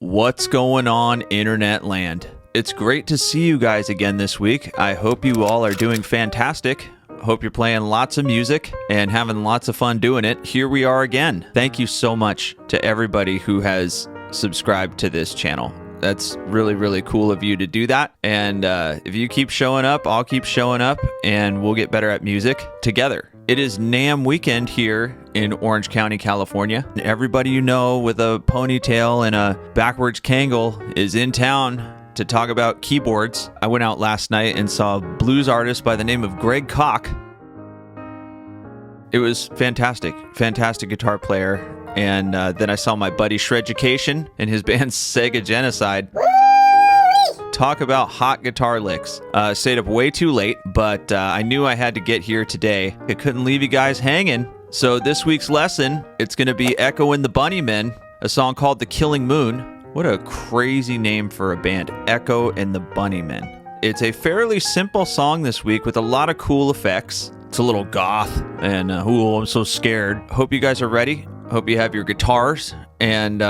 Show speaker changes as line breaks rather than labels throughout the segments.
What's going on, internet land? It's great to see you guys again this week. I hope you all are doing fantastic. Hope you're playing lots of music and having lots of fun doing it. Here we are again. Thank you so much to everybody who has subscribed to this channel. That's really, really cool of you to do that. And if you keep showing up, I'll keep showing up, and we'll get better at music together. It is NAMM weekend here in Orange County, California. Everybody you know with a ponytail and a backwards Kangol is in town to talk about keyboards. I went out last night and saw a blues artist by the name of Greg Koch. It was fantastic, fantastic guitar player. And then I saw my buddy Shreducation and his band Sega Genocide. Talk about hot guitar licks. Stayed up way too late, but I knew I had to get here today. I couldn't leave you guys hanging. So this week's lesson, it's going to be Echo the Bunnymen, a song called The Killing Moon. What a crazy name for a band, Echo the Bunnymen. It's a fairly simple song this week with a lot of cool effects. It's a little goth, and I'm so scared. Hope you guys are ready. Hope you have your guitars, and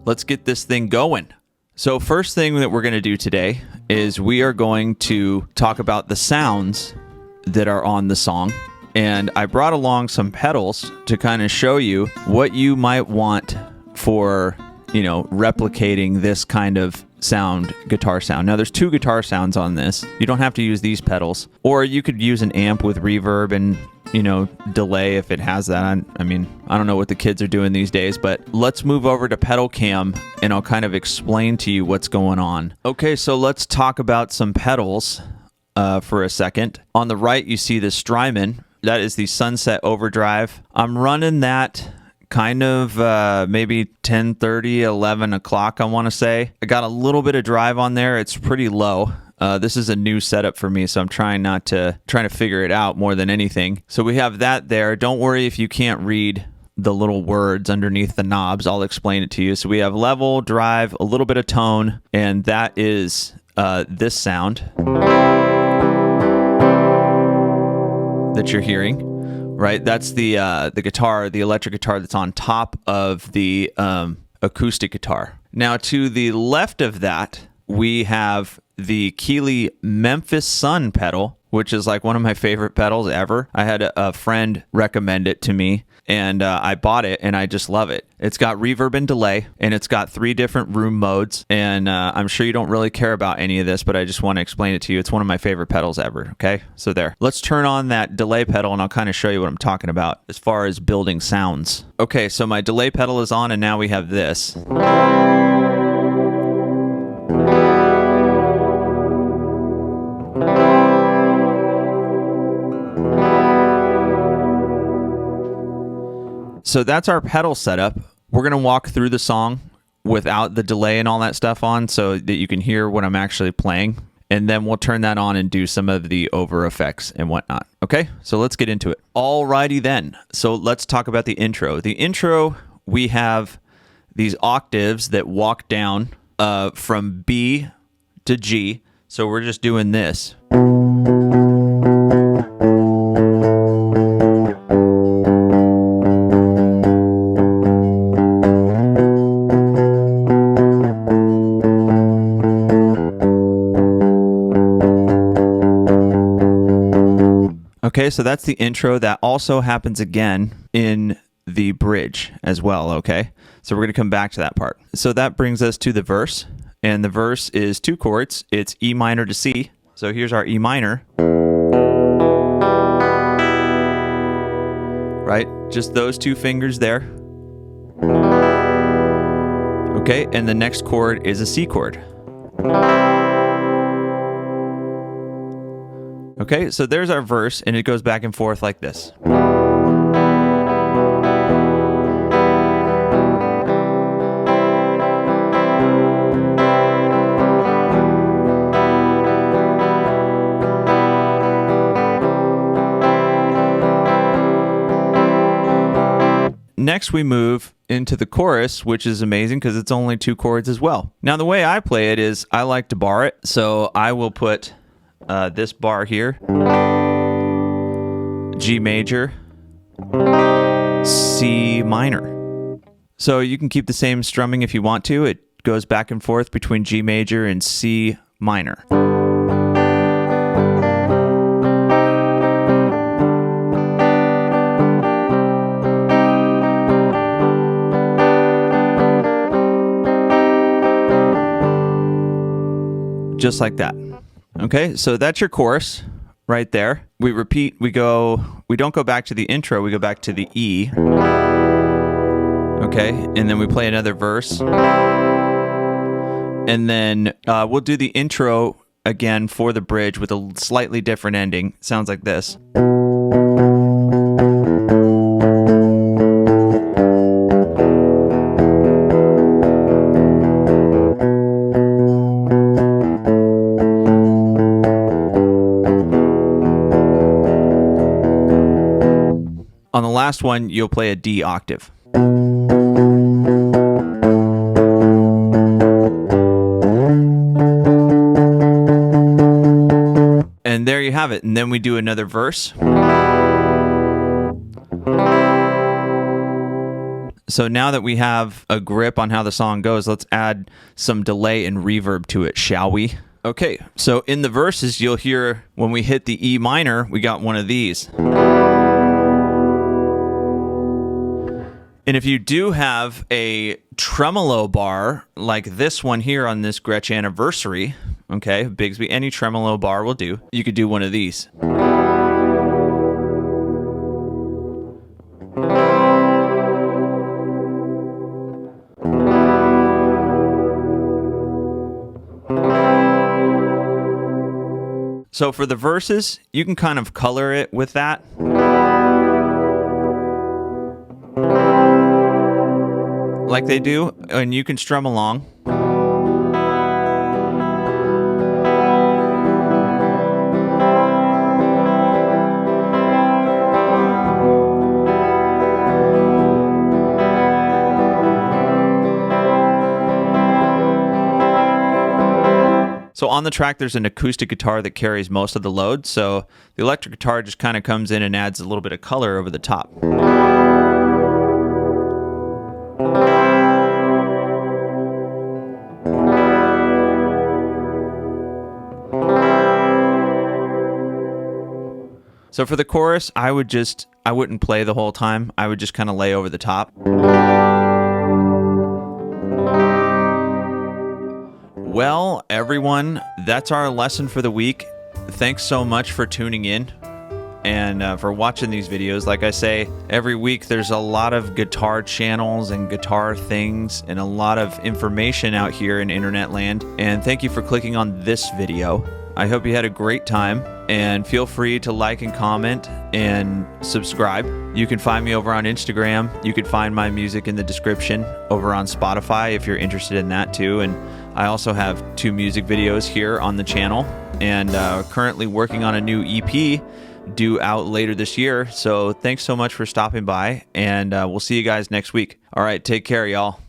let's get this thing going. So first thing that we're going to do today is we are going to talk about the sounds that are on the song. And I brought along some pedals to kind of show you what you might want for, replicating this kind of sound, guitar sound. Now there's two guitar sounds on this. You don't have to use these pedals, or you could use an amp with reverb and delay if it has that. I don't know what the kids are doing these days, but let's move over to pedal cam and I'll kind of explain to you what's going on. Okay, so let's talk about some pedals for a second. On the right, you see the Strymon. That is the Sunset overdrive. I'm running that kind of maybe 10:30, 11 o'clock, I want to say. I got a little bit of drive on there. It's pretty low. This is a new setup for me, so I'm trying to figure it out more than anything. So we have that there. Don't worry if you can't read the little words underneath the knobs. I'll explain it to you. So we have level, drive, a little bit of tone, and that is this sound that you're hearing, right? That's the guitar, the electric guitar that's on top of the acoustic guitar. Now to the left of that, we have the Keeley Memphis Sun pedal, which is like one of my favorite pedals ever. I had a friend recommend it to me, and I bought it, and I just love it. It's got reverb and delay, and it's got 3 different room modes, and I'm sure you don't really care about any of this, but I just want to explain it to you. It's one of my favorite pedals ever, okay? So there. Let's turn on that delay pedal, and I'll kind of show you what I'm talking about as far as building sounds. Okay, so my delay pedal is on, and now we have this. So that's our pedal setup. We're going to walk through the song without the delay and all that stuff on so that you can hear what I'm actually playing. And then we'll turn that on and do some of the over effects and whatnot. Okay, so let's get into it. Alrighty then. So let's talk about the intro. The intro, we have these octaves that walk down from B to G. So we're just doing this. Okay, so that's the intro. That also happens again in the bridge as well, okay? So we're going to come back to that part. So that brings us to the verse, and the verse is 2 chords. It's E minor to C. So here's our E minor. Right? Just those 2 fingers there. Okay, and the next chord is a C chord. Okay, so there's our verse, and it goes back and forth like this. Next, we move into the chorus, which is amazing because it's only 2 chords as well. Now, the way I play it is I like to bar it, so I will put this bar here, G major, C minor. So you can keep the same strumming if you want to. It goes back and forth between G major and C minor. Just like that. Okay, so that's your chorus right there. We repeat, we don't go back to the intro, we go back to the E. Okay, and then we play another verse. And then we'll do the intro again for the bridge with a slightly different ending. Sounds like this. On the last one, you'll play a D octave. And there you have it. And then we do another verse. So now that we have a grip on how the song goes, let's add some delay and reverb to it, shall we? Okay, so in the verses, you'll hear when we hit the E minor, we got one of these. And if you do have a tremolo bar like this one here on this Gretsch Anniversary, okay, Bigsby, any tremolo bar will do. You could do one of these. So for the verses, you can kind of color it with that. Like they do, and you can strum along. So on the track, there's an acoustic guitar that carries most of the load, so the electric guitar just kind of comes in and adds a little bit of color over the top. So for the chorus, I wouldn't play the whole time. I would just kind of lay over the top. Well, everyone, that's our lesson for the week. Thanks so much for tuning in and for watching these videos. Like I say, every week there's a lot of guitar channels and guitar things and a lot of information out here in internet land. And thank you for clicking on this video. I hope you had a great time, and feel free to like and comment and subscribe. You can find me over on Instagram. You can find my music in the description over on Spotify if you're interested in that too. And I also have 2 music videos here on the channel, and currently working on a new EP due out later this year. So thanks so much for stopping by, and we'll see you guys next week. All right, take care, y'all.